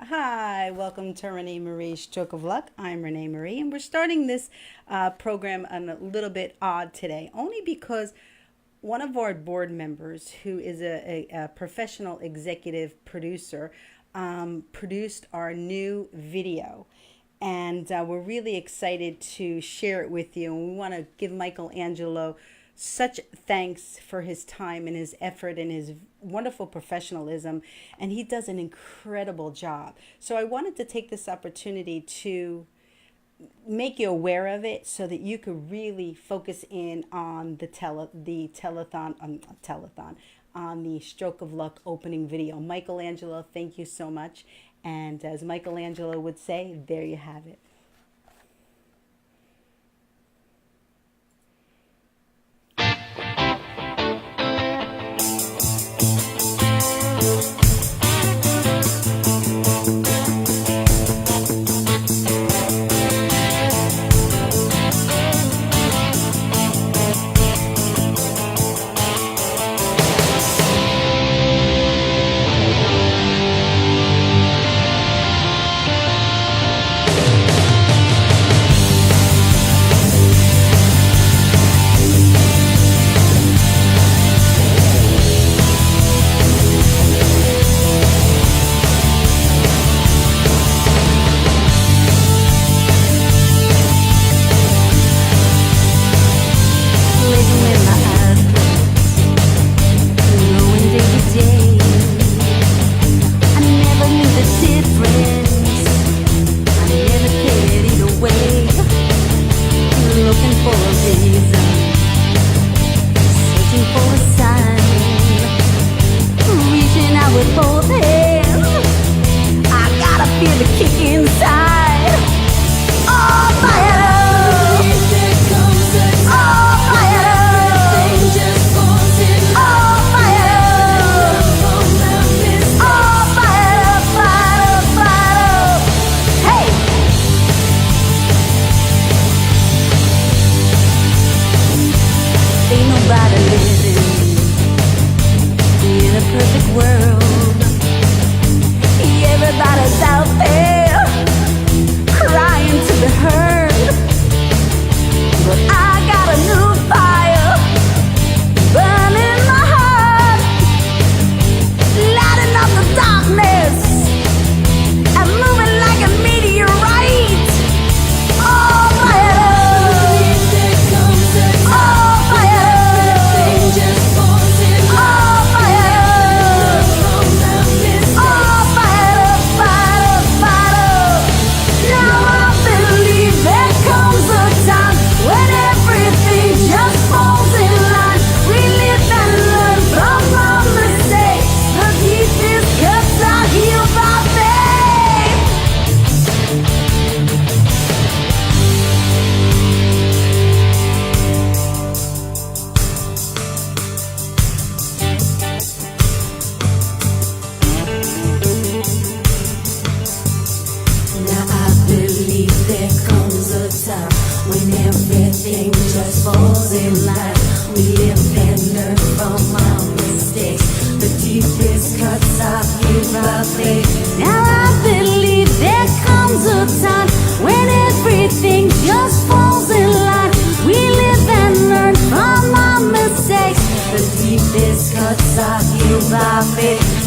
Hi, welcome to ReneMarie's Stroke of Luck. I'm ReneMarie, and we're starting this program a little bit odd today, only because one of our board members, who is a professional executive producer, produced our new video. And we're really excited to share it with you. And we want to give Michelangelo such thanks for his time and his effort and his wonderful professionalism. And he does an incredible job. So I wanted to take this opportunity to make you aware of it so that you could really focus in on the telethon, on the Stroke of Luck opening video. Michelangelo, thank you so much. And as Michelangelo would say, there you have it.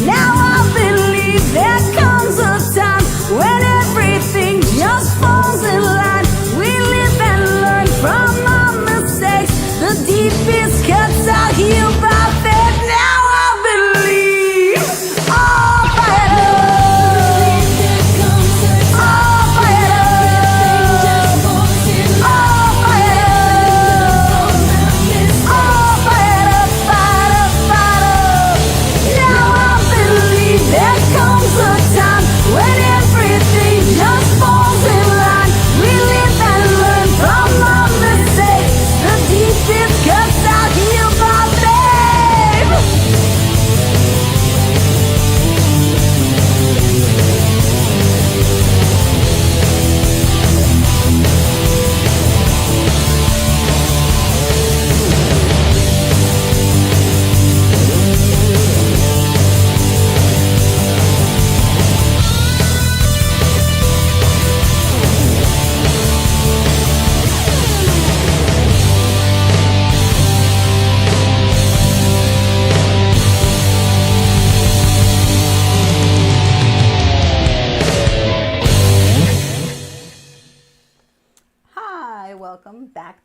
Now I believe.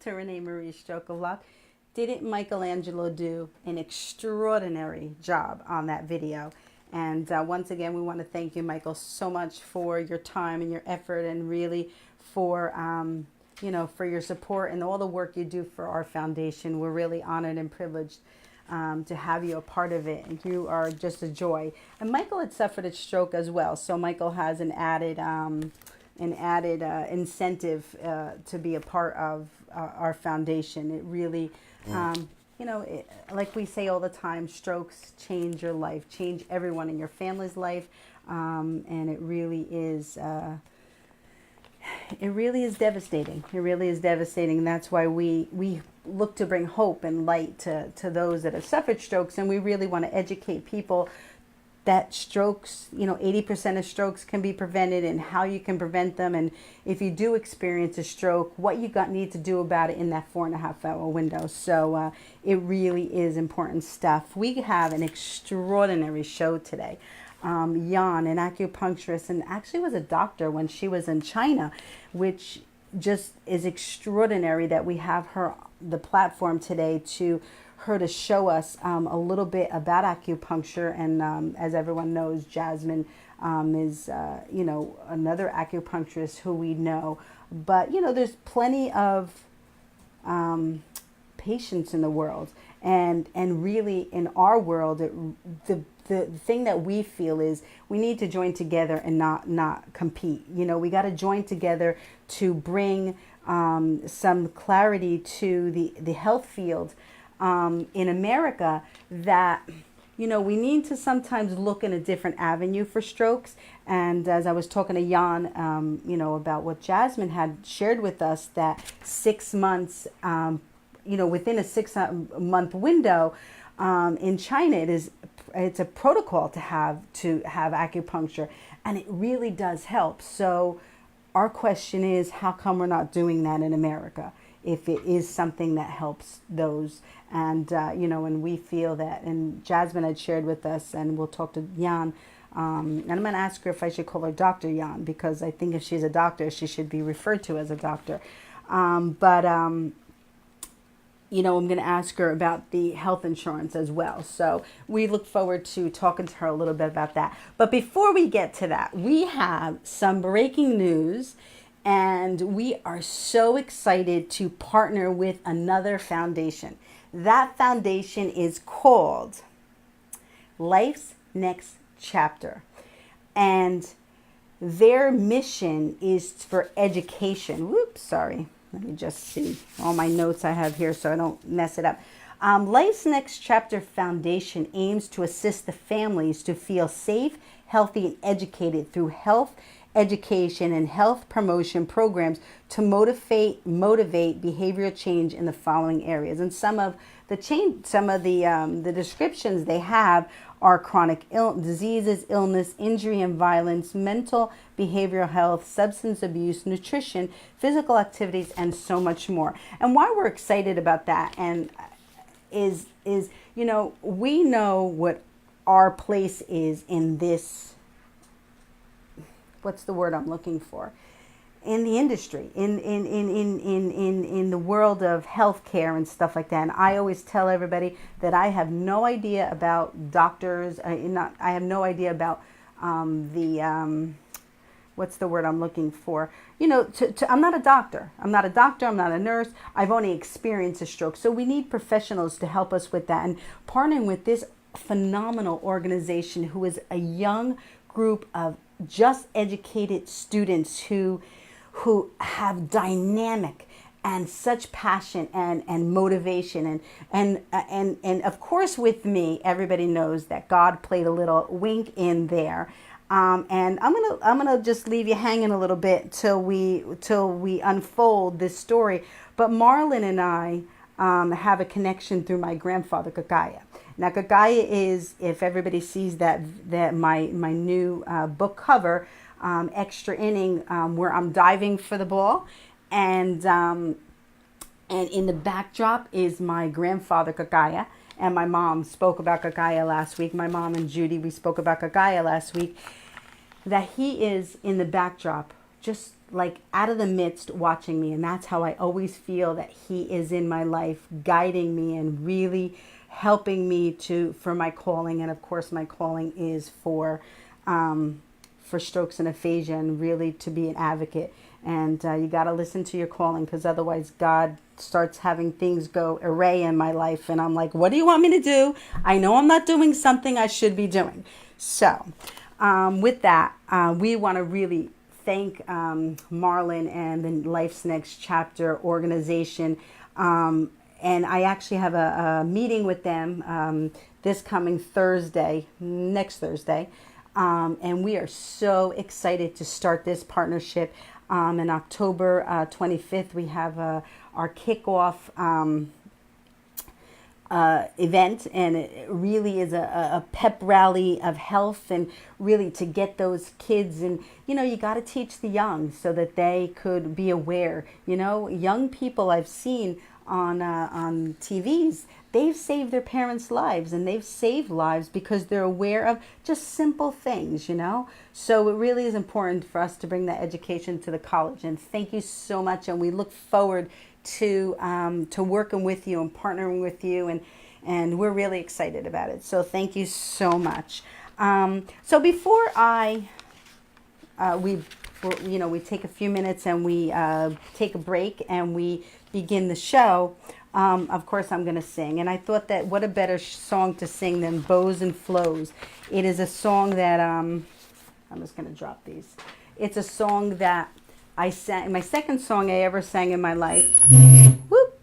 to ReneMarie Stroke of Luck. Didn't Michelangelo do an extraordinary job on that video? And once again, we want to thank you, Michael, so much for your time and your effort, and really for for your support and all the work you do for our foundation. We're really honored and privileged to have you a part of it, and you are just a joy. And Michael had suffered a stroke as well, so Michael has an added incentive to be a part of our foundation. It really, like we say all the time, strokes change your life, change everyone in your family's life, and it really is. It really is devastating. It really is devastating. And that's why we look to bring hope and light to those that have suffered strokes. And we really want to educate people that strokes, 80% of strokes can be prevented, and how you can prevent them. And if you do experience a stroke, what you need to do about it in that 4.5-hour window. So it really is important stuff. We have an extraordinary show today. Zhang, an acupuncturist, and actually was a doctor when she was in China, which just is extraordinary that we have her the platform today to show us a little bit about acupuncture. And as everyone knows, Jasmine is another acupuncturist who we know. But there's plenty of patients in the world, and really in our world, the thing that we feel is we need to join together and not compete. We got to join together to bring some clarity to the health field in America, that we need to sometimes look in a different avenue for strokes. And as I was talking to Jan, about what Jasmine had shared with us, that 6 months, within a 6-month window, in China, it's a protocol to have acupuncture, and it really does help. So our question is, how come we're not doing that in America if it is something that helps those? And and we feel that, and Jasmine had shared with us, and we'll talk to Jan, and I'm going to ask her if I should call her Dr. Jan, because I think if she's a doctor, she should be referred to as a doctor. I'm going to ask her about the health insurance as well. So we look forward to talking to her a little bit about that. But before we get to that, we have some breaking news, and we are so excited to partner with another foundation. That foundation is called Life's Next Chapter. And their mission is for education. Whoops, sorry. Let me just see all my notes I have here so I don't mess it up. Life's Next Chapter Foundation aims to assist the families to feel safe, healthy, and educated through health education and health promotion programs to motivate behavioral change in the following areas. And some of the descriptions they have are chronic diseases, illness, injury and violence, mental, behavioral health, substance abuse, nutrition, physical activities, and so much more. And why we're excited about that and is we know what our place is in this, what's the word I'm looking for? In the industry, in the world of healthcare and stuff like that. And I always tell everybody that I have no idea about doctors. I have no idea about what's the word I'm looking for? I'm not a doctor. I'm not a nurse. I've only experienced a stroke. So we need professionals to help us with that. And partnering with this phenomenal organization, who is a young group of just educated students who have dynamic and such passion and motivation, and of course with me, everybody knows that God played a little wink in there. And I'm gonna just leave you hanging a little bit till we unfold this story. But Marlon and I have a connection through my grandfather Gagaya. Now Gagaya is, if everybody sees that my new book cover, extra inning, where I'm diving for the ball, and in the backdrop is my grandfather Gagaya. And my mom spoke about Gagaya last week. My mom and Judy, we spoke about Gagaya last week. That he is in the backdrop, just like out of the midst watching me. And that's how I always feel that he is in my life, guiding me and really helping me for my calling. And of course, my calling is for strokes and aphasia, and really to be an advocate. And you got to listen to your calling, because otherwise God starts having things go array in my life. And I'm like, what do you want me to do? I know I'm not doing something I should be doing. So with that, we want to really thank Marlon and the Life's Next Chapter organization. And I actually have a meeting with them this coming Thursday, next Thursday. And we are so excited to start this partnership. On October 25th, we have our kickoff event, and it really is a pep rally of health, and really to get those kids. And you got to teach the young so that they could be aware. Young people I've seen on TVs, they've saved their parents' lives, and they've saved lives because they're aware of just simple things, So it really is important for us to bring that education to the college. And thank you so much. And we look forward to working with you and partnering with you. And we're really excited about it. So thank you so much. So before we take a few minutes and we take a break and we begin the show. Of course, I'm going to sing. And I thought that what a better song to sing than Bows and Flows. It is a song that, I'm just going to drop these. It's a song that I sang, my second song I ever sang in my life. Whoop!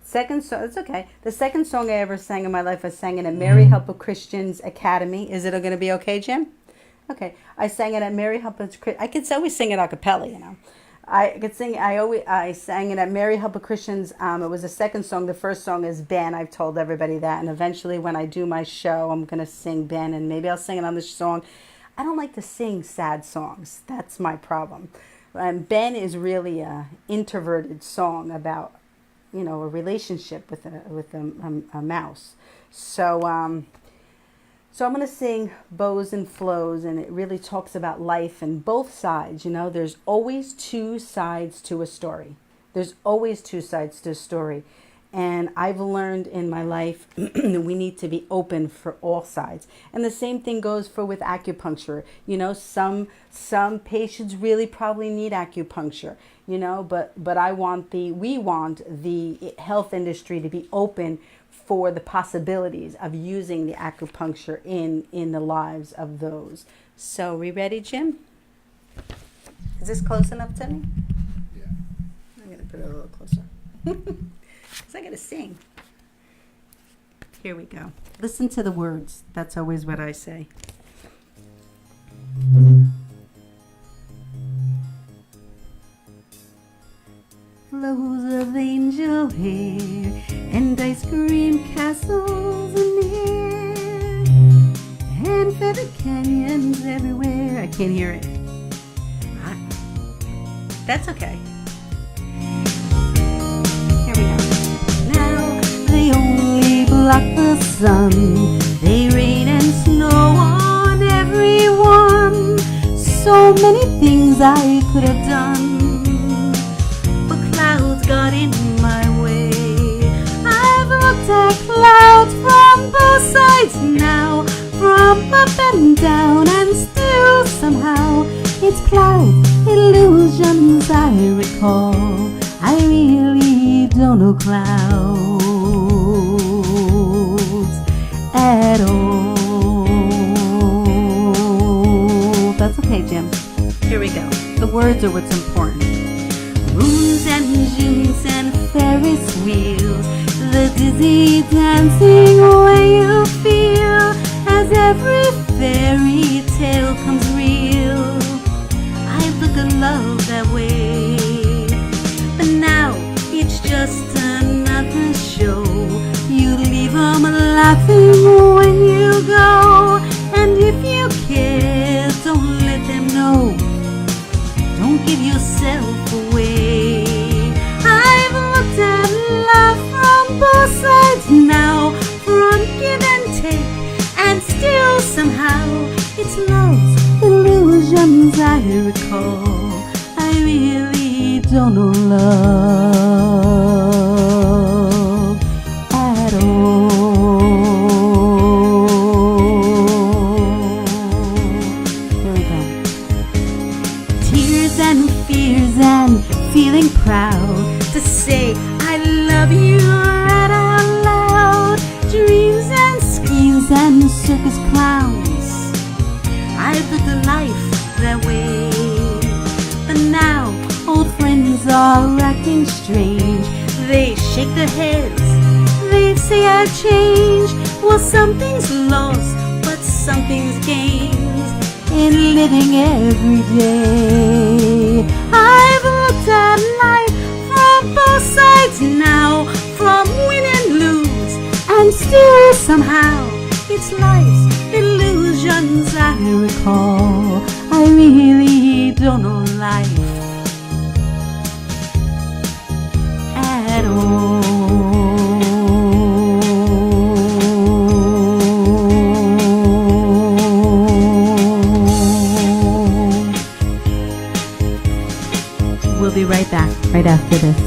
Second song, it's okay. The second song I ever sang in my life, I sang it at Mary Help of Christians Academy. Is it going to be okay, Jim? Okay. I sang it at Mary Help of Christians. I could always sing it a cappella, I could sing. I sang it at Mary Help of Christians. It was the second song. The first song is Ben. I've told everybody that. And eventually, when I do my show, I'm gonna sing Ben, and maybe I'll sing it on this song. I don't like to sing sad songs. That's my problem. Ben is really a introverted song about, a relationship with a mouse. So I'm going to sing Bows and Flows, and it really talks about life and both sides. There's always two sides to a story. There's always two sides to a story. And I've learned in my life that we need to be open for all sides. And the same thing goes with acupuncture. Some patients really probably need acupuncture, but we want the health industry to be open for the possibilities of using the acupuncture in the lives of those. So, we ready, Jim? Is this close enough to me? Yeah. I'm going to put it a little closer. Because I got to sing. Here we go. Listen to the words. That's always what I say. Flows of angel hair and ice cream castles in the air and feather canyons everywhere. I can't hear it. That's okay. Here we go. Now they only block the sun. They rain and snow on everyone. So many things I could have done, got in my way. I've looked at clouds from both sides now, from up and down, and still somehow it's cloud illusions I recall. I really don't know clouds at all. That's okay, Jim. Here we go. The words are what's important. Moons and Junes and Ferris wheels, the dizzy dancing way you feel as every fairy tale comes real. I look at love that way, but now it's just another show. You leave them laughing when you go, and if you care, don't let them know. Don't give yourself away. I've looked at love from both sides now, from give and take, and still somehow it's love's illusions I recall. I realize don't know love at all. Here we go. Tears and fears and feeling proud to say I love you right out loud. Dreams and schemes and circus clowns, I've lived a life that way. But now old friends are acting strange. They shake their heads, they say I've changed. Well, something's lost, but something's gained in living every day. I've looked at life from both sides now, from win and lose, and still somehow it's life's illusions I recall. I really don't know life at all. We'll be right back right after this.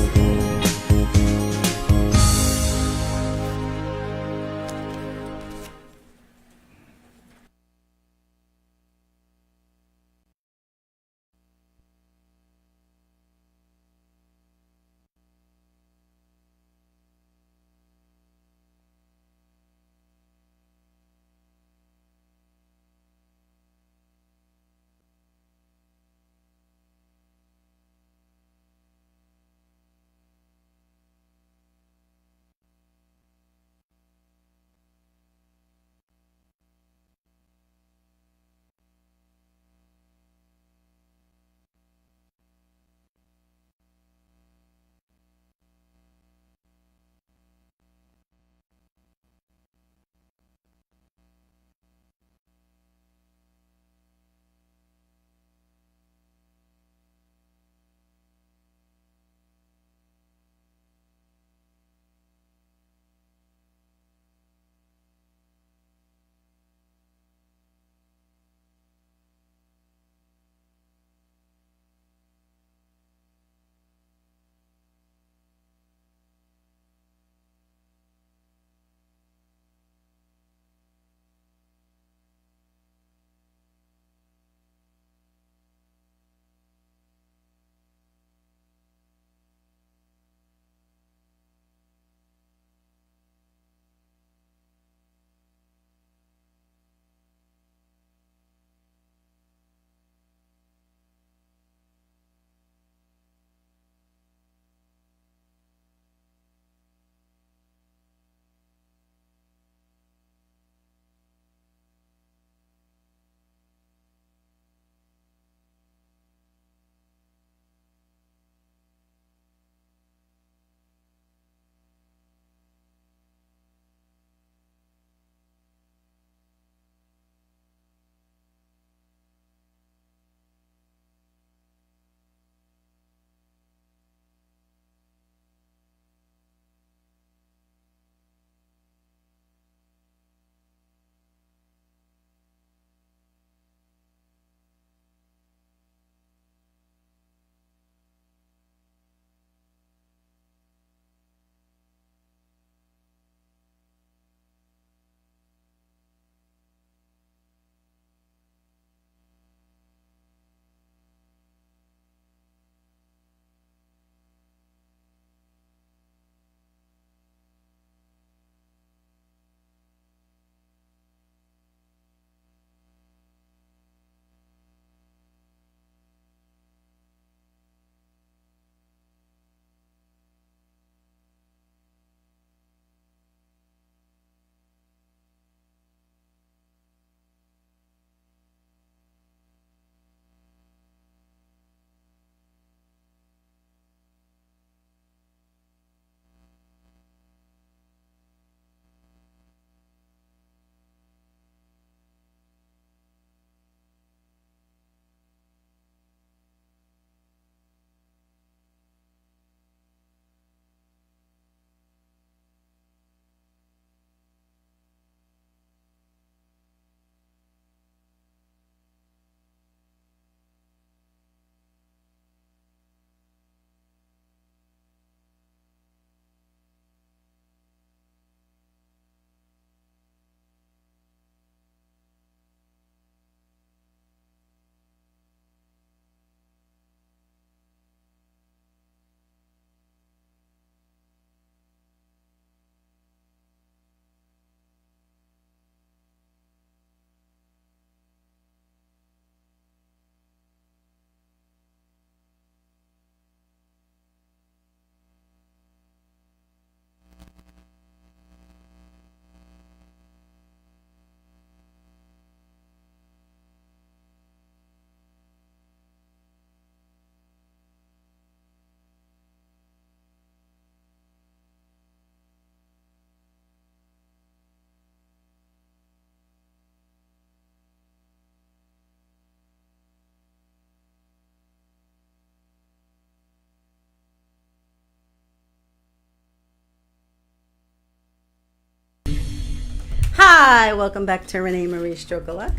Hi, welcome back to ReneMarie Stroke of Luck.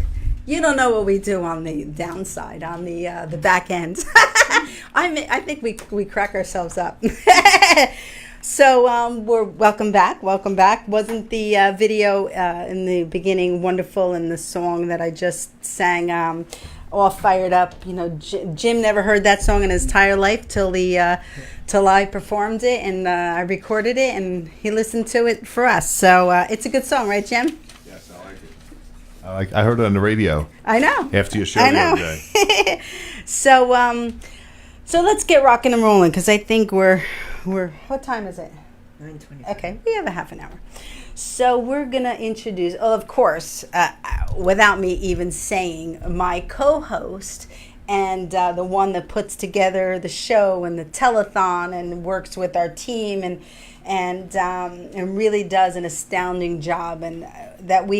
You don't know what we do on the downside, on the back end. I think we crack ourselves up. So we're welcome back. Wasn't the video in the beginning wonderful, and the song that I just sang all fired up? You know, Jim never heard that song in his entire life till I performed it, and I recorded it, and he listened to it for us. So it's a good song, right, Jim? Yes, I like it. I heard it on the radio. I know. After your show the other day. So let's get rocking and rolling, because I think we're what time is it? 9:20. Okay, we have a half an hour. So we're going to introduce, of course, without me even saying, my co-host and the one that puts together the show and the telethon and works with our team and really does an astounding job, and that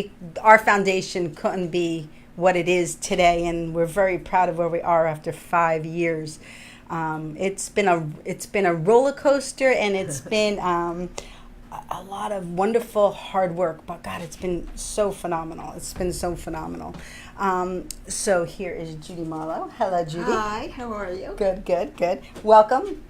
our foundation couldn't be what it is today, and we're very proud of where we are after 5 years. It's been a roller coaster, and it's been a lot of wonderful hard work, but God, it's been so phenomenal. So here is Judy Marlowe. Hello, Judy. Hi, how are you? Good. Welcome.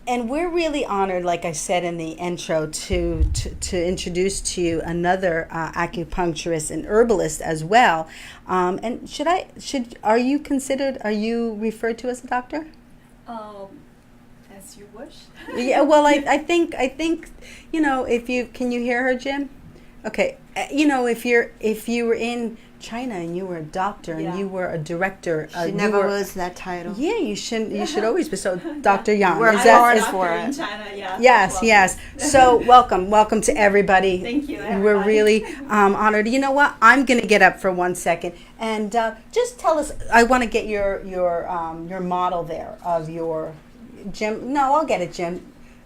And we're really honored, like I said in the intro, to introduce to you another acupuncturist and herbalist as well. And are you referred to as a doctor? As you wish. Yeah, well, I think can you hear her, Jim? Okay, if you were in China and you were a doctor and you were a director, She never was that title. Yeah, you should always be. So, Dr. Yang. We're born for it. In China, yeah. Yes. So, welcome to everybody. Thank you, everybody. We're really honored. You know what? I'm going to get up for 1 second and just tell us. I want to get your model there of your Jim. No, I'll get it, Jim.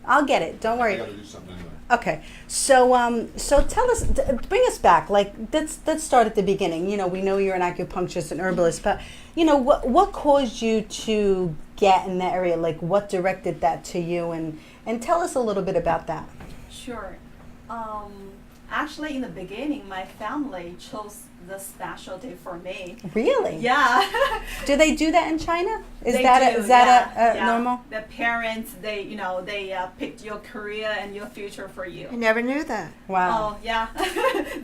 I'll get it. Don't worry. I gotta do something anyway. Okay, so tell us, bring us back. Like let's start at the beginning. You know, we know you're an acupuncturist and herbalist, but you know what caused you to get in that area? Like what directed that to you, and tell us a little bit about that. Sure. Actually, in the beginning, my family chose the specialty for me. Really? Yeah. Do they do that in China? Is They that do, is that yeah. normal? The parents, they picked your career and your future for you. I never knew that. Wow. Oh, yeah.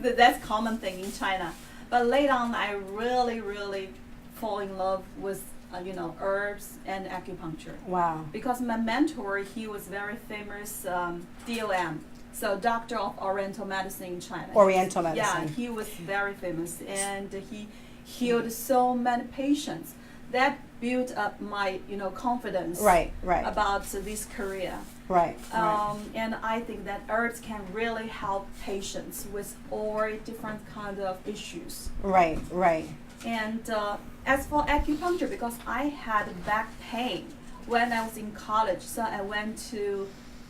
That's common thing in China. But later on, I really, really fall in love with, herbs and acupuncture. Wow. Because my mentor, he was very famous DOM. So Doctor of Oriental Medicine in China. Oriental medicine. Yeah, he was very famous, and he healed so many patients. That built up my, confidence. Right. About this career. Right. And I think that herbs can really help patients with all different kind of issues. Right. And as for acupuncture, because I had back pain when I was in college, so I went to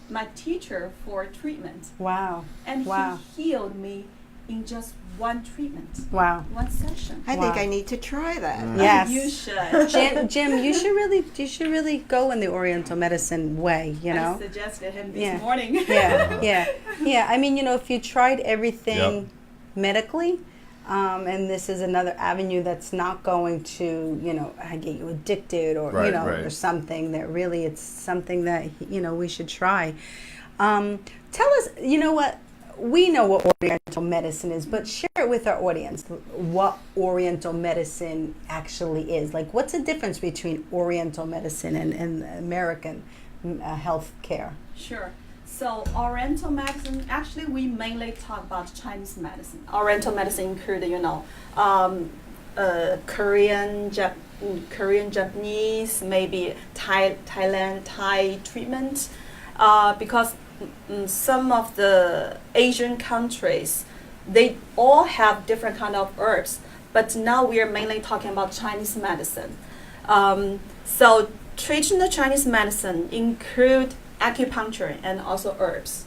my teacher for treatment. Wow. And Wow. he healed me in just one treatment. Wow. One session. I think Wow. I need to try that. Yes. You should. Jim, you should really go in the Oriental medicine way, I suggested him this Yeah. morning. Yeah. I mean, if you tried everything medically, and this is another avenue that's not going to, get you addicted or, Right. or something that really it's something that, we should try. Tell us, what, we know what Oriental medicine is, but share it with our audience what Oriental medicine actually is. Like, what's the difference between Oriental medicine and American health care? Sure. So Oriental medicine, actually we mainly talk about Chinese medicine. Oriental medicine include, Korean, Japanese, maybe Thai treatment, because some of the Asian countries, they all have different kind of herbs, but now we are mainly talking about Chinese medicine. So traditional Chinese medicine include acupuncture and also herbs.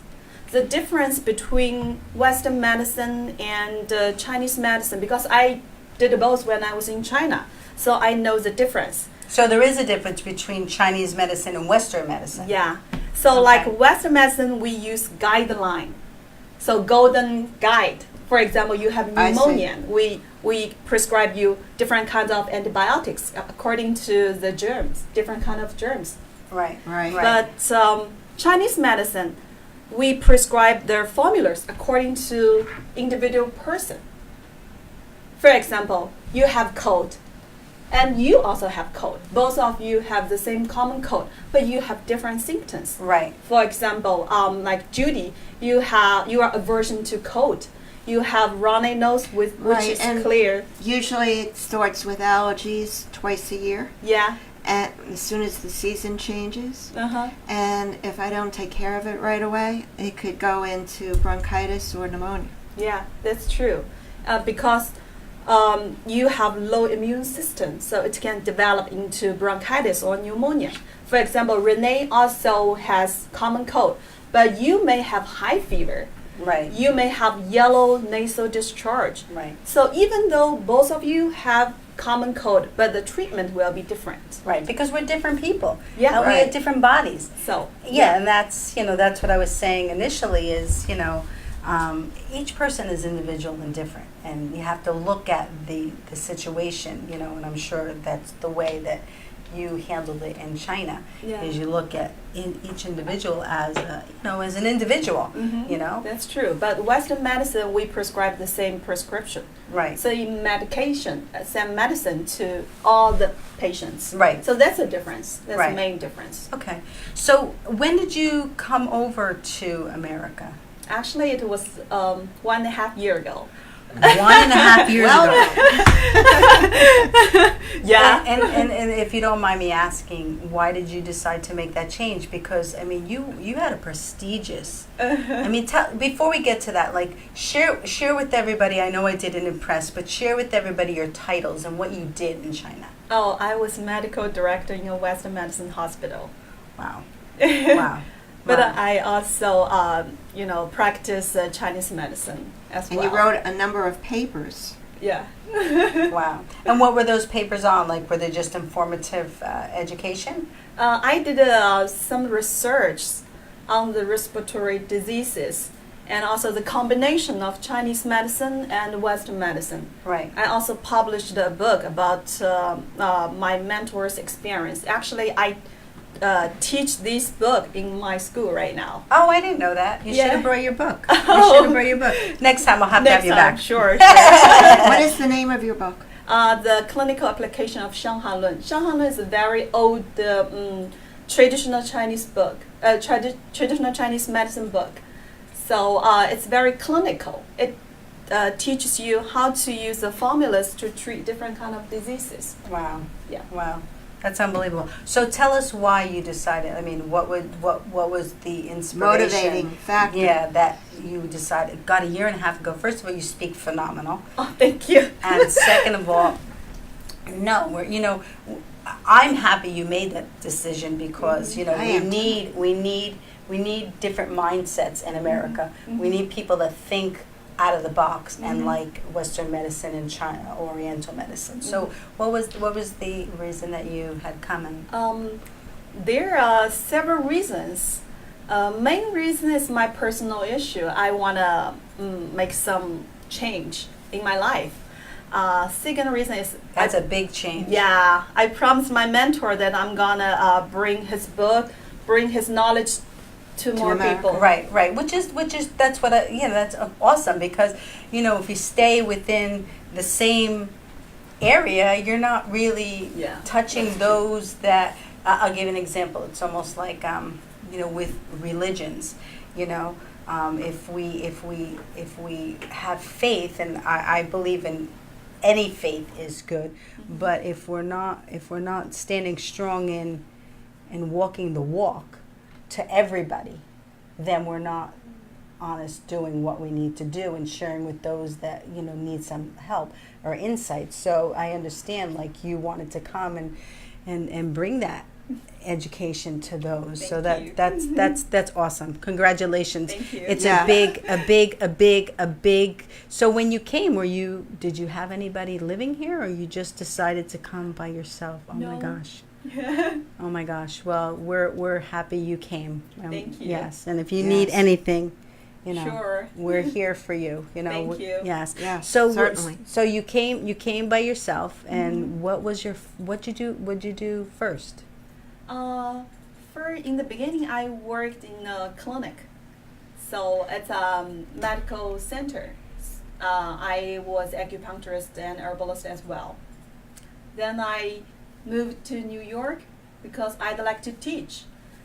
The difference between Western medicine and Chinese medicine, because I did both when I was in China, so I know the difference. So there is a difference between Chinese medicine and Western medicine. Yeah. So Okay. like Western medicine, we use guideline So golden guide. For example, you have I see. pneumonia. We prescribe you different kinds of antibiotics according to the germs, different kind of germs. Right. Right. But Chinese medicine, we prescribe their formulas according to individual person. For example, you have cold, and you also have cold. Both of you have the same common cold, but you have different symptoms. Right. For example, like Judy, you are aversion to cold. You have runny nose which Right, is and- clear. Usually it starts with allergies twice a year, Yeah. and as soon as the season changes. Uh-huh. And if I don't take care of it right away, it could go into bronchitis or pneumonia. Yeah, that's true. Because you have low immune system, so it can develop into bronchitis or pneumonia. For example, Renee also has common cold, but you may have high fever. Right. You may have yellow nasal discharge. Right. So even though both of you have common cold, but the treatment will be different. Right. Because we're different people. Yeah, And we have right. different bodies. So Yeah, and that's that's what I was saying initially is each person is individual and different, and you have to look at the situation, and I'm sure that's the way that you handled it in China. Yeah. Is you look at each individual as as an individual, That's true. But Western medicine, we prescribe the same prescription. Right. So in medication, same medicine to all the patients. Right. So that's a difference. That's Right. the main difference. Okay. So when did you come over to America? Actually, it was 1.5 years ago. 1.5 years ago. Yeah. And if you don't mind me asking, why did you decide to make that change? Because you had a prestigious. Before we get to that, like share with everybody. I know I didn't impress, but share with everybody your titles and what you did in China. Oh, I was medical director in a Western medicine hospital. Wow. Wow. But Wow. I also, practice Chinese medicine as And well. you wrote a number of papers. Yeah. Wow. And what were those papers on? Like, were they just informative education? I did some research on the respiratory diseases and also the combination of Chinese medicine and Western medicine. Right. I also published a book about my mentor's experience. Actually, I teach this book in my school right now. Oh, I didn't know that. You Yeah. should have brought your book. You should have brought your book. Next time I'll have to have you back. Sure. What is the name of your book? The clinical application of Shanghai Lun. Shanghai Lun is a very old traditional Chinese book, traditional Chinese medicine book. So it's very clinical. It teaches you how to use the formulas to treat different kind of diseases. Wow. Yeah. Wow. That's unbelievable. So tell us why you decided. I mean, what was the inspiration? Motivating factor. Yeah, that you decided. God, a year and a half ago. First of all, you speak phenomenal, Oh, thank you. and second of all, I'm happy you made that decision because I am too. we need different mindsets in America. We need people that think out of the box and like Western medicine and China Oriental medicine. So what was the reason that you had come and There are several reasons. Main reason is my personal issue. I want to make some change in my life. Second reason is that's a big change. yeah, I promised my mentor that I'm gonna bring his book, bring his knowledge to more America. people. Right. Which is that's what that's awesome because if you stay within the same area, you're not really Yeah. touching those that. I'll give an example. It's almost like with religions, if we have faith, and I believe in any faith is good, but if we're not standing strong in walking the walk to everybody, then we're not honest doing what we need to do and sharing with those that need some help or insight. So I understand, like, you wanted to come and bring that education to those. So Thank you. that's awesome. Congratulations. Thank you. It's Yeah. a big. So when you came, did you have anybody living here, or you just decided to come by yourself? Oh my No. gosh. Oh my gosh. Well, we're happy you came. Thank you. Yes, and if you Yes. need anything, you know, Sure. we're here for you. You know, Thank you. Yes. Yes, So certainly. so you came by yourself, and what'd you do first? In the beginning, I worked in a clinic, so it's a medical center. I was acupuncturist and herbalist as well. Then I moved to New York because I'd like to teach.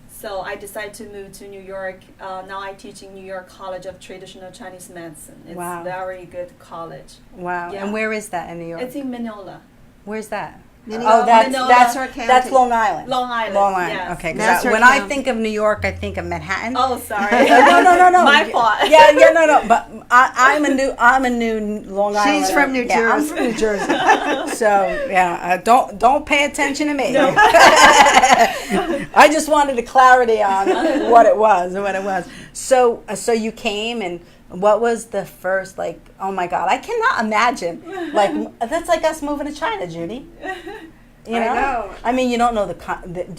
So I decided to move to New York. Now I teach in New York College of Traditional Chinese Medicine. It's Wow. a very good college. Wow. Yeah. And where is that in New York? It's in Manila. Where's that? Minneola- Oh, that's Manila. Nassau County. that's Long Island. Long Island. Long Island. Yes. Okay. 'Cause Nassau when I County. think of New York, I think of Manhattan. Oh, sorry. No. My fault. Yeah, no. But I'm a new Long Island. She's from New Yeah, I'm Jersey. from New Jersey. So yeah, don't pay attention to me. No. I just wanted a clarity on what it was. So you came, and what was the first, like? Oh my God, I cannot imagine. Like that's like us moving to China, Judy. You I know. I mean, you don't know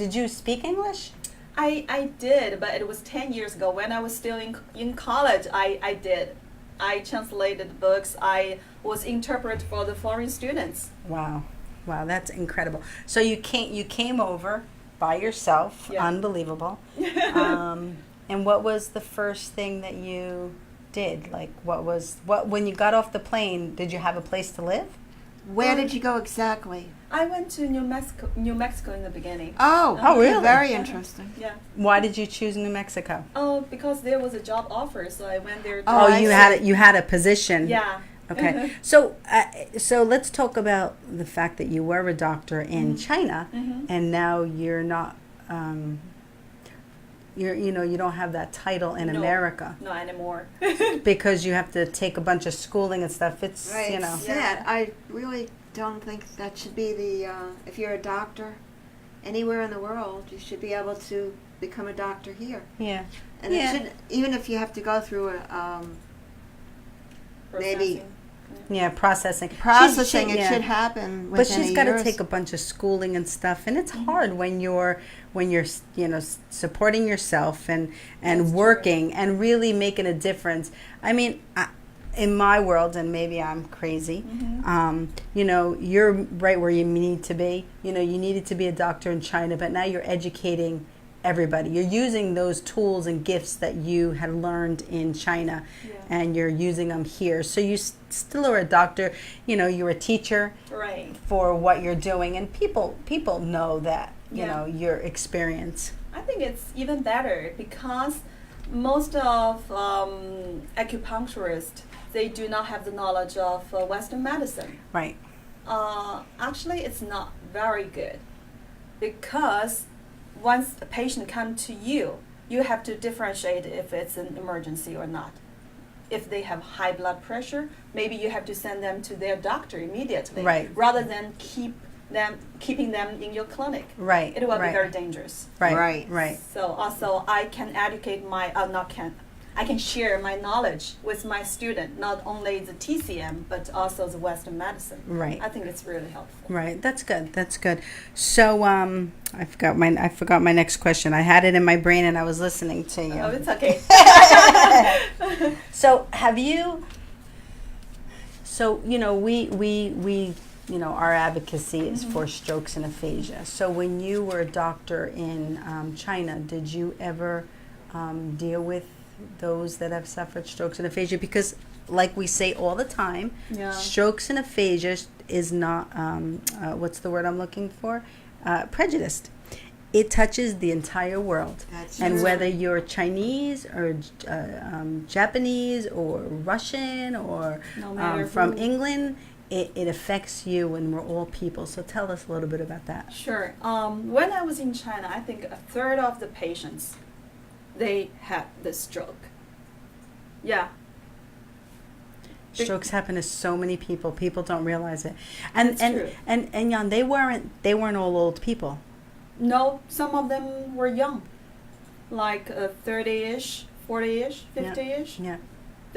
did you speak English? I did, but it was 10 years ago. When I was still in college, I did. I translated books. I was interpret for the foreign students. Wow, that's incredible. So you came over by yourself. Yeah. Unbelievable. And what was the first thing that you did? Like, what when you got off the plane? Did you have a place to live? Where did you go exactly? I went to New Mexico in the beginning. Oh, Oh, really? Very interesting. Yeah. Why did you choose New Mexico? Oh, because there was a job offer, so I went there. Oh, I you had a position. Yeah. Okay. So let's talk about the fact that you were a doctor in China, Mhm. and now you're not. You don't have that title in No. America Not anymore. because you have to take a bunch of schooling and stuff. It's Right. you know. Sad. I really don't think that should be the. If you're a doctor, anywhere in the world, you should be able to become a doctor here. Yeah. And Yeah. it should, even if you have to go through a maybe Processing. Yeah, processing. processing, it yeah. should happen But within she's a got year to or take a bunch of schooling and stuff, and it's hard when you're supporting yourself and That's true. working and really making a difference. I mean, in my world, and maybe I'm crazy, you're right where you need to be. You needed to be a doctor in China, but now you're educating everybody. You're using those tools and gifts that you had learned in China, Yeah. and you're using them here. So you still are a doctor. You're a teacher Right. for what you're doing, and people know that Yeah. your experience. I think it's even better because most of acupuncturists, they do not have the knowledge of Western medicine. Right. Actually, it's not very good because once a patient comes to you, you have to differentiate if it's an emergency or not. If they have high blood pressure, maybe you have to send them to their doctor immediately, Right. rather than keeping them in your clinic. Right. It will right. be very dangerous. Right. Right. So also I can educate I can share my knowledge with my student, not only the TCM but also the Western medicine. Right. I think it's really helpful. Right. That's good. So I forgot my next question. I had it in my brain and I was listening to you. Oh, it's okay. So have you? So we our advocacy is for strokes and aphasia. So when you were a doctor in China, did you ever deal with those that have suffered strokes and aphasia? Because, like we say all the time, Yeah. strokes and aphasia is not what's the word I'm looking for? Prejudiced. It touches the entire world. That's And true. whether you're Chinese or Japanese or Russian or No matter from who. England, it affects you, and we're all people. So tell us a little bit about that. Sure. When I was in China, I think a third of the patients, they had the stroke. Yeah. Strokes happen to so many people. People don't realize it. And That's and, true. and Jan, they weren't all old people. No, some of them were young, like 30-ish, 40-ish, 50-ish. Yeah.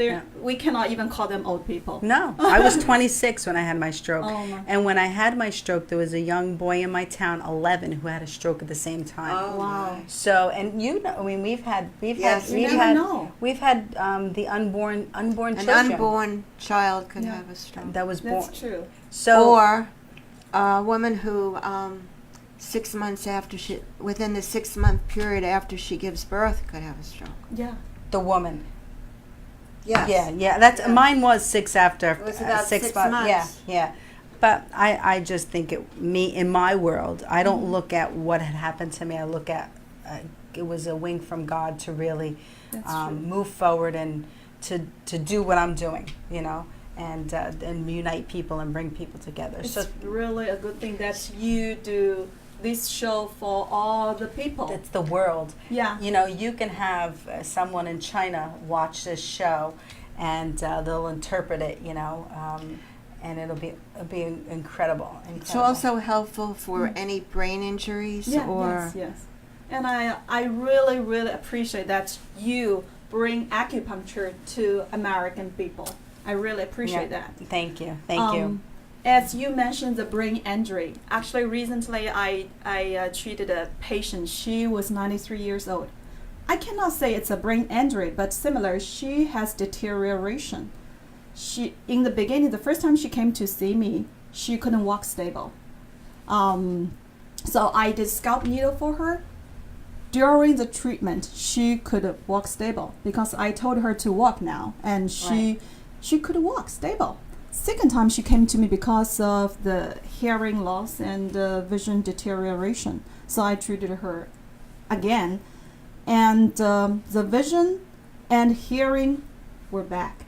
Yeah. We cannot even call them old people. No, I was 26 when I had my stroke. Oh, my. And when I had my stroke, there was a young boy in my town, 11, who had a stroke at the same time. Oh, Wow. my. So, and you know, I mean, we've had Yes, you never know. we've had the unborn An children unborn child could Yeah. have a stroke. that was born. That's true. So, Or a woman who 6 months after within the 6-month period after she gives birth could have a stroke. Yeah. the woman. Yes. Yeah. That's Yeah. mine was 6 after It was about 6 months. Yeah, months. yeah. But I just think in my world, I don't Mm-hmm. look at what had happened to me. I look at it was a wink from God to really That's true. move forward and to do what I'm doing, you know, and unite people and bring people together. It's So really a good thing that you do this show for all the people. it's the world. Yeah. You know, you can have someone in China watch this show, and they'll interpret it. You know, and it'll be incredible. It's also helpful for any brain injuries or yes. And I really, really appreciate that you bring acupuncture to American people. I really appreciate that. Thank you. Thank you. As you mentioned, the brain injury. Actually, recently I treated a patient. She was 93 years old. I cannot say it's a brain injury, but similar. She has deterioration. She in the beginning, the first time she came to see me, she couldn't walk stable. So I did scalp needle for her. During the treatment, she could walk stable because I told her to walk now, and she could walk stable. Second time she came to me because of the hearing loss and vision deterioration. So I treated her again, and the vision and hearing were back,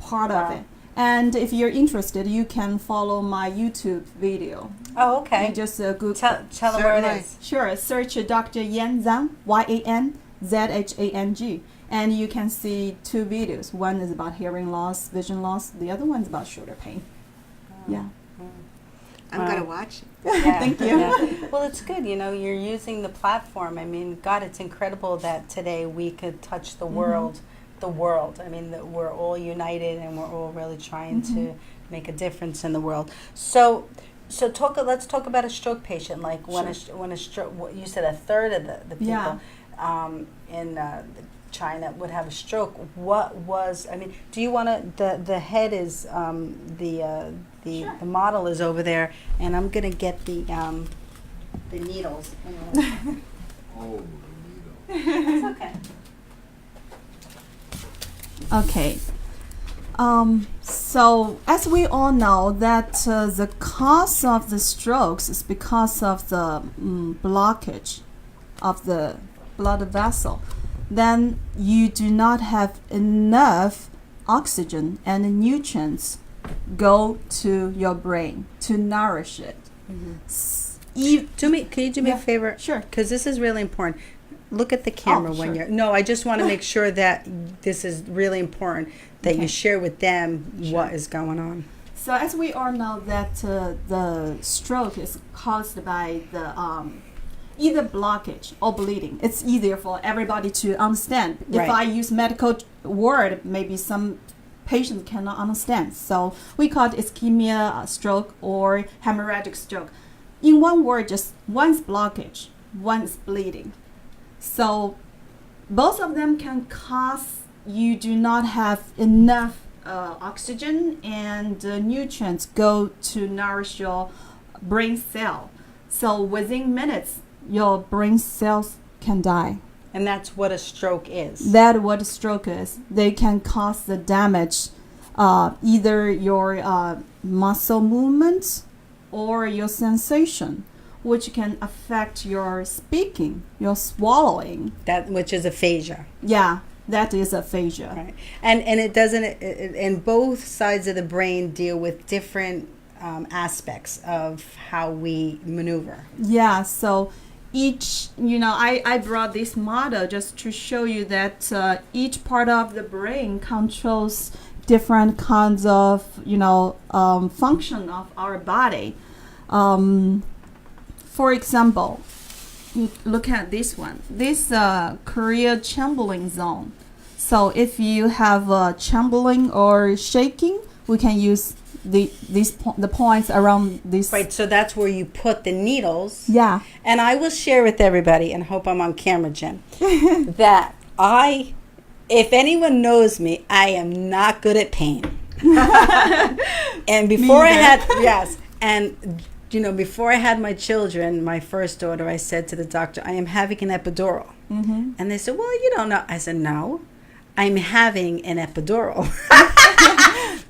part of Wow. it. And if you're interested, you can follow my YouTube video. Oh, okay. You just Google. Tell them where it Certainly. is. Sure, search Dr. Yan Zhang, Yanzhang, and you can see 2 videos. One is about hearing loss, vision loss. The other one is about shoulder pain. Yeah. I'm Wow. going to watch it. Yeah, Thank you. yeah. Well, it's good. You know, you're using the platform. I mean, God, it's incredible that today we could touch the world. The world. I mean, that we're all united and we're all really trying to make a difference in the world. So let's talk about a stroke patient. Like when a stroke, you said a third of the people in China would have a stroke. What was? I mean, do you want to? The head is the model is over there, and I'm gonna get the needles. Oh, That's okay. Okay. So as we all know that the cause of the strokes is because of the blockage of the blood vessel. Then you do not have enough oxygen and nutrients go to your brain to nourish it. Can you do me a favor? Sure. Because this is really important. Look at the camera when sure. you're. No, I just want to make sure that this is really important that you share with them what is going on. So as we all know that the stroke is caused by the either blockage or bleeding. It's easier for everybody to understand. Right. If I use medical word, maybe some patients cannot understand. So we call it ischemia stroke or hemorrhagic stroke. In one word, just one's blockage, one's bleeding. So both of them can cause you do not have enough oxygen and nutrients go to nourish your brain cell. So within minutes, your brain cells can die. And that's what a stroke is. That's what a stroke is. They can cause the damage, either your muscle movements or your sensation, which can affect your speaking, your swallowing. That which is aphasia. Yeah, that is aphasia. Right. And it doesn't. And both sides of the brain deal with different aspects of how we maneuver. Yeah, so each, I brought this model just to show you that each part of the brain controls different kinds of, function of our body. For example, you look at this one. This Korea trembling zone. So if you have trembling or shaking, we can use the points around this. Right, so that's where you put the needles. Yeah. And I will share with everybody, and hope I'm on camera, Jen, that if anyone knows me, I am not good at pain. And before I had, yes, and before I had my children, my first daughter, I said to the doctor, I am having an epidural. Mm-hmm. And they said, well, you don't know. I said, no, I'm having an epidural.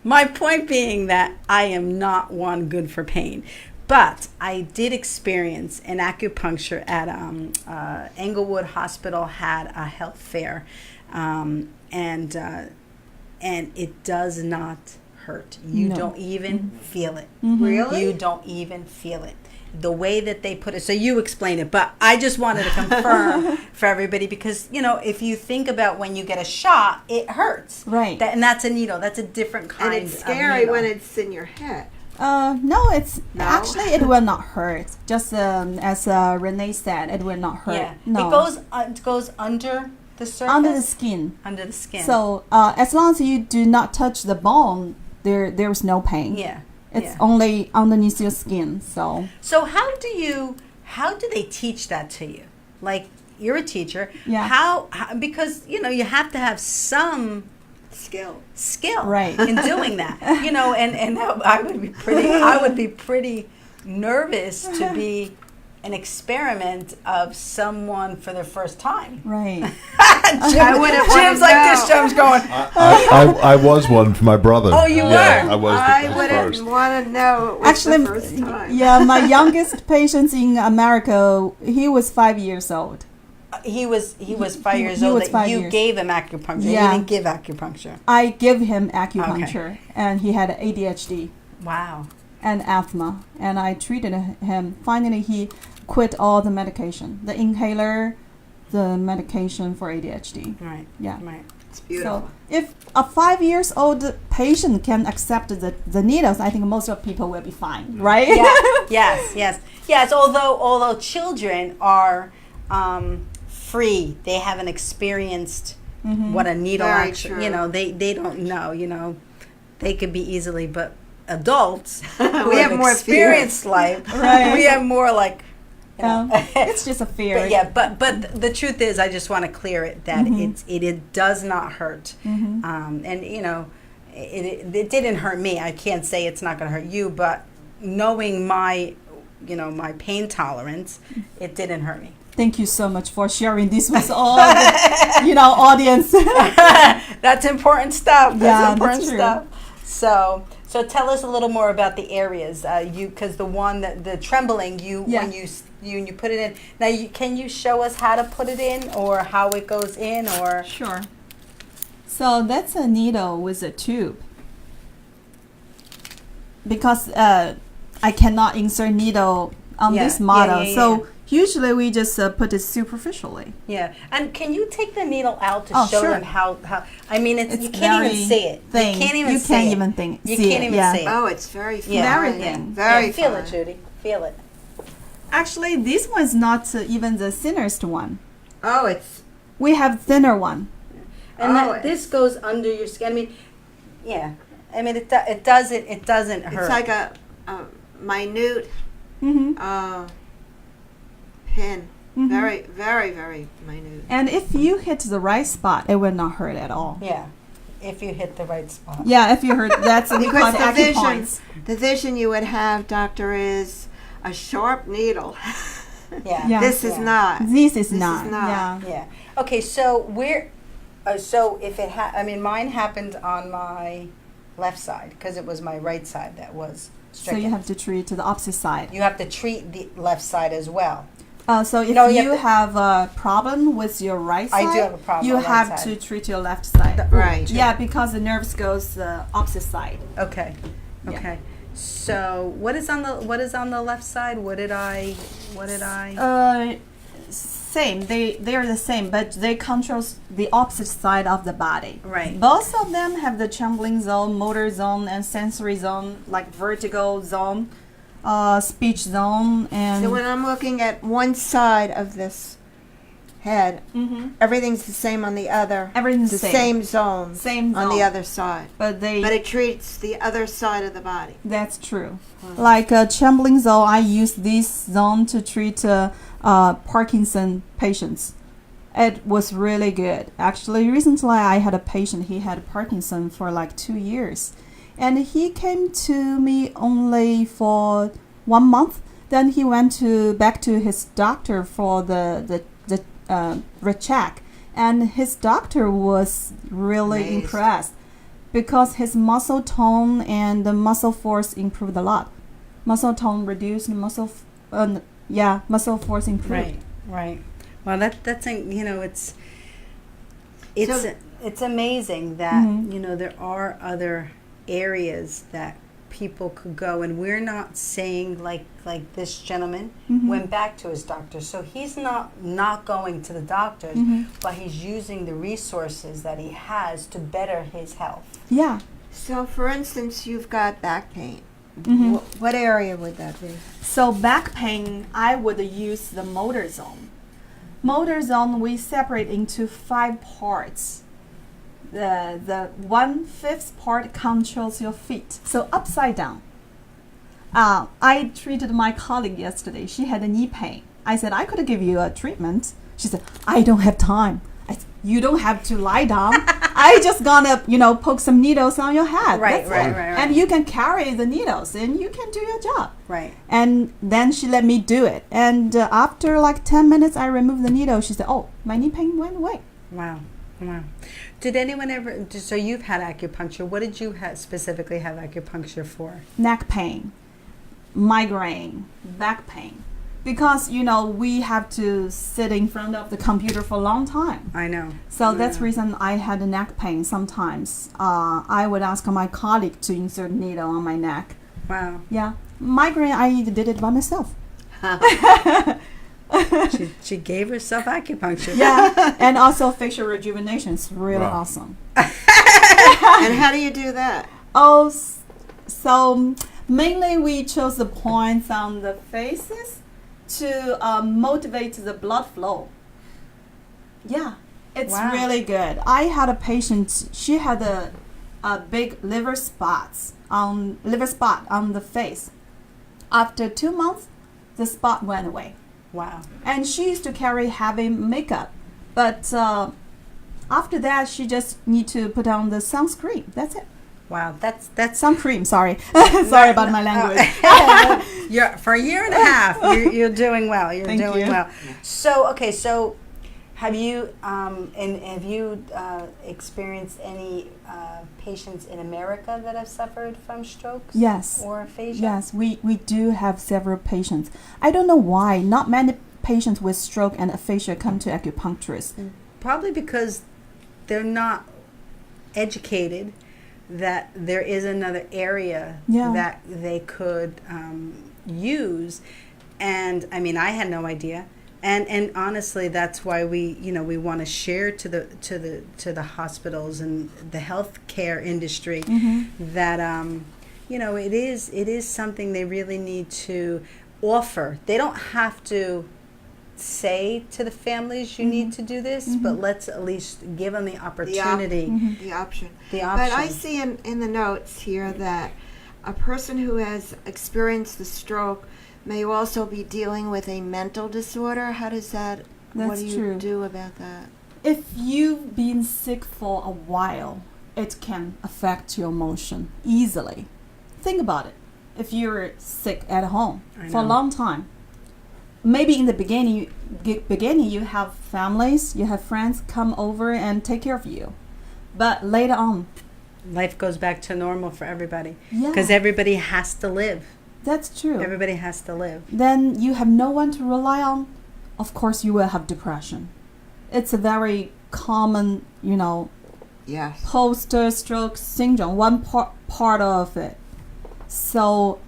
My point being that I am not one good for pain. But I did experience an acupuncture at Englewood Hospital, had a health fair. And it does not hurt. You don't even feel it. Mm-hmm. Really? You don't even feel it. The way that they put it. So you explain it, but I just wanted to confirm for everybody because, if you think about when you get a shot, it hurts. Right. And that's a needle. That's a different kind And it's of scary needle. when it's in your head. No, it's No? actually it will not hurt. Just as Renee said, it will not hurt. Yeah. No. It goes under the surface. Under the skin. Under the skin. So as long as you do not touch the bone, there's no pain. yeah. It's yeah. only underneath your skin. So So how do they teach that to you? Like you're a teacher. Yeah. How because you have to have some skill Right. in doing that. And I would be pretty nervous to be an experiment of someone for the first time. right. I wouldn't want Jim's to like this. know. Jim's going. I was one for my brother. Oh, you Yeah, were? I was I the wouldn't first. want to know it was Actually, the first time. yeah, my youngest patient in America, he was 5 years old. He was 5 years He old. was That 5 you years. gave him acupuncture. Yeah. You didn't give acupuncture. I give him acupuncture, and he had ADHD Wow. and asthma, and I treated him. Finally, he quit all the medication, the inhaler, the medication for ADHD. Right. Yeah. Right. It's beautiful. So if a 5 years old patient can accept the needles, I think most of people will be fine, right? Yeah. Yes. Although children are free, they haven't experienced Mhm. what a needle Very actually. true. They don't know. They could be easily, but adults We who have more experienced life. Right. We have more like. It's just a fear. But yeah, but the truth is, I just want to clear it that it does not hurt, Mhm. and it didn't hurt me. I can't say it's not going to hurt you, but knowing my pain tolerance, it didn't hurt me. Thank you so much for sharing this with all the, audience. That's important stuff. That's Yeah, important that's true. stuff. So tell us a little more about the areas. Because the one that the trembling, Yeah. when you put it in. Now, can you show us how to put it in, or how it goes in, or? Sure. So that's a needle with a tube. Because I cannot insert needle on Yeah, this model, yeah. so usually we just put it superficially. Yeah, and can you take the needle out to Oh, show sure. them how? I mean, It's you can't even very see it. thin. You can't even You see can't it. even think- You see can't it, even yeah. see it. Oh, it's very fine. Yeah. Very Yeah. thin. Very Yeah, feel fine. it, Judy. Feel it. Actually, this one's not even the thinnest one. Oh, it's We have thinner one. And Oh, this goes under your skin. I mean, yeah. I mean, it doesn't hurt. it's like a minute Mm-hmm. pin. Mhm. Very, very, very minute. And if you hit the right spot, it will not hurt at all. Yeah, if you hit the right spot. Yeah, if you hurt, that's we call Because it the vision, acupoints. the vision you would have, doctor, is a sharp needle. Yeah. Yeah. This is Yeah. not. This is This not. is not. Yeah. Yeah. Okay, so so if it mine happened on my left side because it was my right side that was So stricken. you have to treat to the opposite side. You have to treat the left side as well. So if No, you you have have a problem with your right I side, do have a problem you on right have side. to treat your left side. Right. Yeah, because the nerves goes the opposite side. Okay. Yeah. Okay. So what is on the left side? What did I? Same. They are the same, but they control the opposite side of the body. Right. Both of them have the trembling zone, motor zone, and sensory zone, like vertigo zone, speech zone, and So when I'm looking at one side of this head, Mm-hmm. everything's the same on the other. Everything's the the same zone Same on the zone. other side. But it treats the other side of the body. That's true. Like trembling zone, I use this zone to treat Parkinson patients. It was really good. Actually, recently I had a patient, he had Parkinson for like 2 years. And he came to me only for 1 month. Then he went back to his doctor for the recheck. And his doctor was really Amazed. impressed because his muscle tone and the muscle force improved a lot. Muscle tone reduced, muscle force improved. Right, right. Well, that's it's So- it's amazing that Mhm. there are other areas that people could go, and we're not saying like this gentleman Mhm. went back to his doctor, so he's not going to the doctors, Mhm. but he's using the resources that he has to better his health. Yeah. So, for instance, you've got back pain. Mhm. What area would that be? So back pain, I would use the motor zone. Motor zone we separate into 5 parts. The 1/5 part controls your feet. So upside down. I treated my colleague yesterday. She had a knee pain. I said I could give you a treatment. She said I don't have time. I said, you don't have to lie down. I just gonna poke some needles on your head. Right, That's right, it. right. And you can carry the needles and you can do your job. Right. And then she let me do it. And after like 10 minutes, I removed the needle. She said, oh, my knee pain went away. Wow. Wow. Did anyone ever? So you've had acupuncture. What did you specifically have acupuncture for? Neck pain, migraine, back pain. Because, we have to sit in front of the computer for a long time. I know. So that's the reason I had a neck pain sometimes. I would ask my colleague to insert needle on my neck. Wow. Yeah. Migraine, I did it by myself. She gave herself acupuncture. Yeah. And also facial rejuvenation is really Wow. awesome. And how do you do that? Oh, so mainly we chose the points on the faces to motivate the blood flow. Yeah, it's Wow. really good. I had a patient, she had a big liver spot on the face. After 2 months, the spot went away. Wow. And she used to carry heavy makeup, but after that, she just need to put on the sunscreen. That's it. Wow. That's Sun cream. Sorry, sorry about my language. You're for a year and a half. You're doing well. You're Thank doing you. well. So okay. So have you experienced any patients in America that have suffered from strokes? Yes. Or aphasia? Yes, we do have several patients. I don't know why not many patients with stroke and aphasia come to acupuncturists. Probably because they're not educated that there is another area Yeah. that they could use. And I mean, I had no idea. And honestly, that's why we want to share to the hospitals and the healthcare industry that it is something they really need to offer. They don't have to say to the families you need to do this, but let's at least give them the opportunity, The option. the option. But I see in the notes here that a person who has experienced the stroke may also be dealing with a mental disorder. How does that, what That's do you true. do about that? If you've been sick for a while, it can affect your emotion easily. Think about it. If you're sick at home I for a know. long time, maybe in the beginning you have families, you have friends come over and take care of you. But later on, Life goes back to normal for everybody yeah, because everybody has to live. that's true. Everybody has to live. Then you have no one to rely on. Of course, you will have depression. It's a very common, Yes. post-stroke syndrome, one part of it. So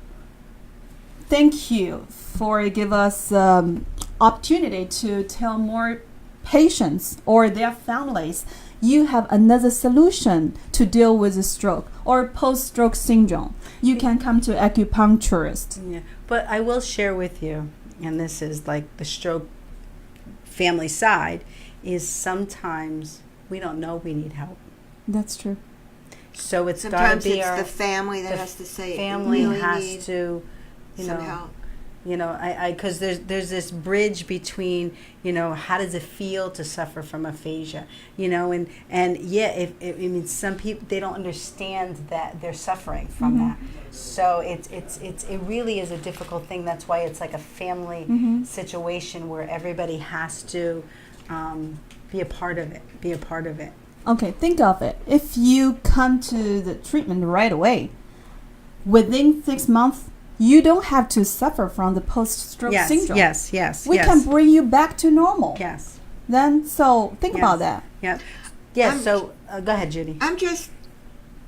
thank you for give us opportunity to tell more patients or their families you have another solution to deal with the stroke or post-stroke syndrome. You can come to acupuncturist. Yeah, but I will share with you, and this is like the stroke family side, is sometimes we don't know we need help. That's true. So it's got to Sometimes be it's our the family that the has to say family you really has need to, you some know, help. you know, because there's this bridge between, you know, how does it feel to suffer from aphasia, you know, and yeah, if I mean, some people, they don't understand that they're suffering from that. So it really is a difficult thing. That's why it's like a family situation where everybody has to be a part of it. Okay, think of it. If you come to the treatment right away, within 6 months, you don't have to suffer from the post-stroke syndrome. Yes. We can bring you back to normal. Yes. Then, so think about that. Yeah. Yeah. I'm- So go ahead, Judy. I'm just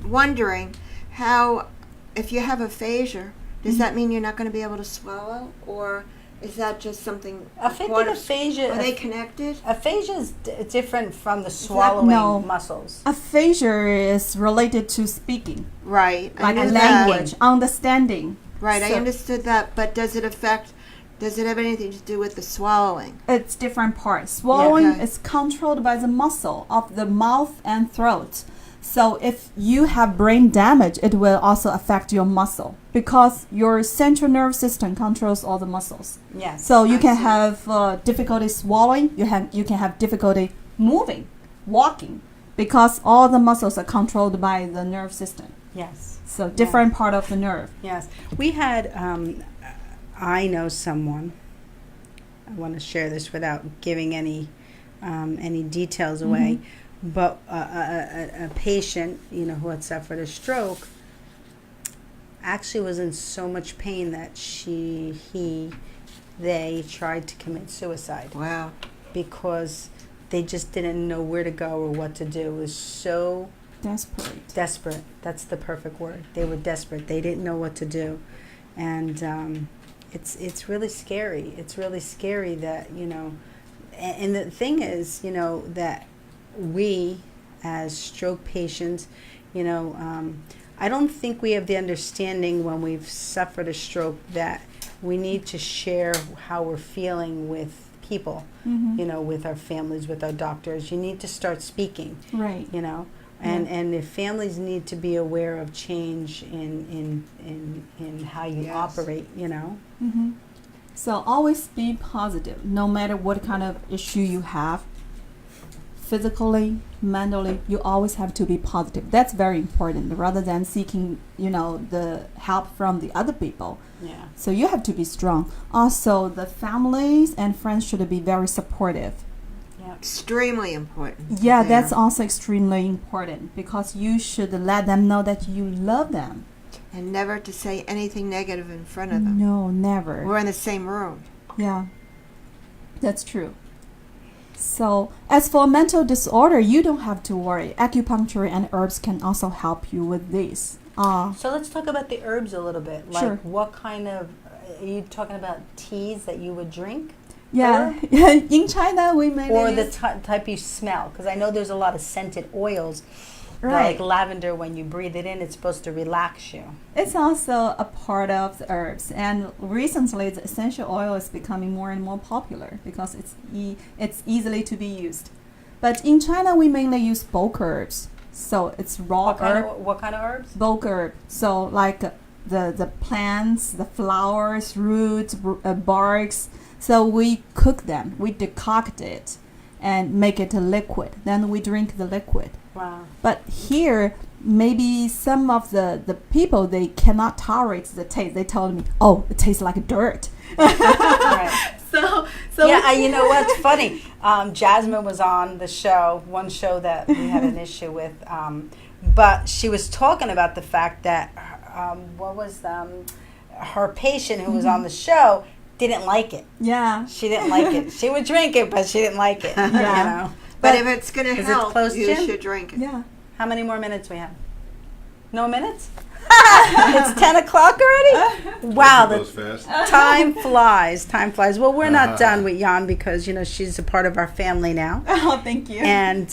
wondering how, if you have aphasia, does that mean you're not going to be able to swallow, or is that just something? I think part that of- aphasia. Are they connected? Aphasia is different from the swallowing No. muscles. Aphasia is related to speaking, Right. I like knew a that. language, understanding. Right. I So- understood that, but does it have anything to do with the swallowing? It's different parts. Swallowing Okay. is controlled by the muscle of the mouth and throat. So if you have brain damage, it will also affect your muscle because your central nervous system controls all the muscles. Yes. So you I can see. have difficulty swallowing. You can have difficulty moving, walking, because all the muscles are controlled by the nerve system. Yes. So different part of the nerve. Yes. We had. I know someone. I want to share this without giving any details away. But a patient, you know, who had suffered a stroke, actually was in so much pain that they tried to commit suicide Wow. because they just didn't know where to go or what to do. It was so Desperate. That's the perfect word. They were desperate. They didn't know what to do, and it's really scary. It's really scary that, you know, and the thing is, you know, that we as stroke patients, you know, I don't think we have the understanding when we've suffered a stroke that we need to share how we're feeling with people, you know, with our families, with our doctors. You need to start speaking, Right. you know. And if families need to be aware of change in how you Yes. operate, you know. So always be positive, no matter what kind of issue you have. Physically, mentally, you always have to be positive. That's very important, rather than seeking, you know, the help from the other people. Yeah. So you have to be strong. Also, the families and friends should be very supportive. Extremely important. Yeah, there. that's also extremely important because you should let them know that you love them. And never to say anything negative in front of them. No, never. We're in the same room. Yeah, that's true. So, as for mental disorder, you don't have to worry. Acupuncture and herbs can also help you with this. So let's talk about the herbs a little bit. Like, Sure. what kind of, are you talking about teas that you would drink? Yeah, in China we mainly Or the use, type you smell? Because I know there's a lot of scented oils. right. Like lavender, when you breathe it in, it's supposed to relax you. It's also a part of the herbs, and recently the essential oil is becoming more and more popular because it's easily to be used. But in China we mainly use bulk herbs, so it's raw herb. What kind of herbs? Bulk herb. So like the plants, the flowers, roots, barks. So we cook them, we decoct it, and make it a liquid. Then we drink the liquid. Wow. But here, maybe some of the people, they cannot tolerate the taste. They told me, oh, it tastes like dirt. Right. So Yeah, you know what's funny? Jasmine was on the show, one show that we had an issue with, but she was talking about the fact that her patient who was on the show didn't like it. yeah. She didn't like it. She would drink it, but she didn't like it. Yeah. You know. But if it's going to Is it help, close, you Jim? should drink it. Yeah. How many more minutes we have? No minutes? It's 10 o'clock already? Wow, Goes the fast. time flies. Time flies. Well, we're not done with Jan because she's a part of our family now, Oh, thank you. and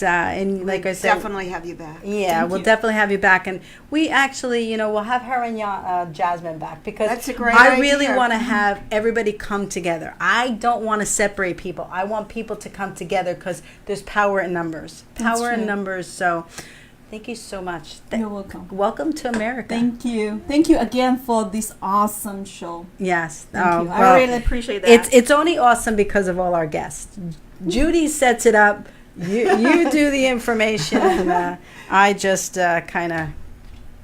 like I said, Definitely have you back. yeah, Thank we'll you. definitely have you back, and we actually, we'll have her and Jasmine back because That's a great I really idea. want to have everybody come together. I don't want to separate people. I want people to come together because there's power in numbers. That's Power in true. numbers. So, thank you so much. You're welcome. Welcome to America. Thank you. Thank you again for this awesome show. Yes. Thank Oh, you. well, I really appreciate that. it's only awesome because of all our guests. Judy sets it up. You do the information, and I just kind of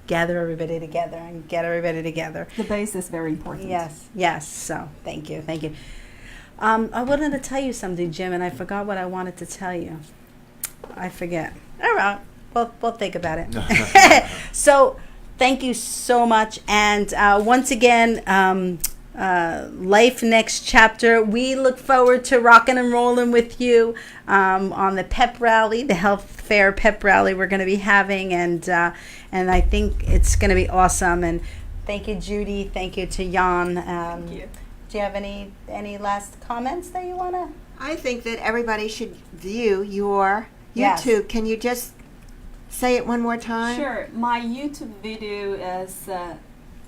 gather everybody together and get everybody together. The base is very important. Yes. So thank you. I wanted to tell you something, Jim, and I forgot what I wanted to tell you. I forget. All right. We'll think about it. So thank you so much, and once again. Life Next Chapter. We look forward to rocking and rolling with you on the pep rally, the health fair pep rally we're going to be having, and I think it's going to be awesome. And thank you, Judy. Thank you to Jan. Thank you. Do you have any last comments that you want to? I think that everybody should view your Yes. YouTube. Can you just say it one more time? Sure. My YouTube video is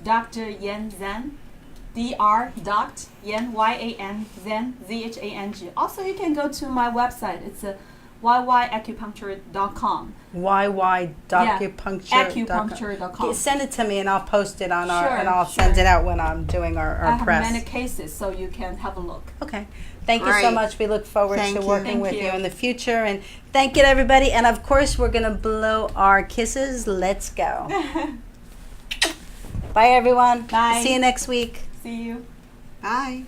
Dr. Yan Zhang. Dr. Yan Yan Zhang Zhang. Also, you can go to my website. It's yyAcupuncture.com. Acupuncture.com. Send it to me and I'll post it on our, Sure, and I'll sure. send it out when I'm doing I our have press. many cases, so you can have a look. Okay. Thank you so Great. much. We look forward Thank to you. working Thank with you. you in the future. And thank you to everybody. And of course, we're going to blow our kisses. Let's go. Bye, everyone. Bye. See you next week. See you. Bye.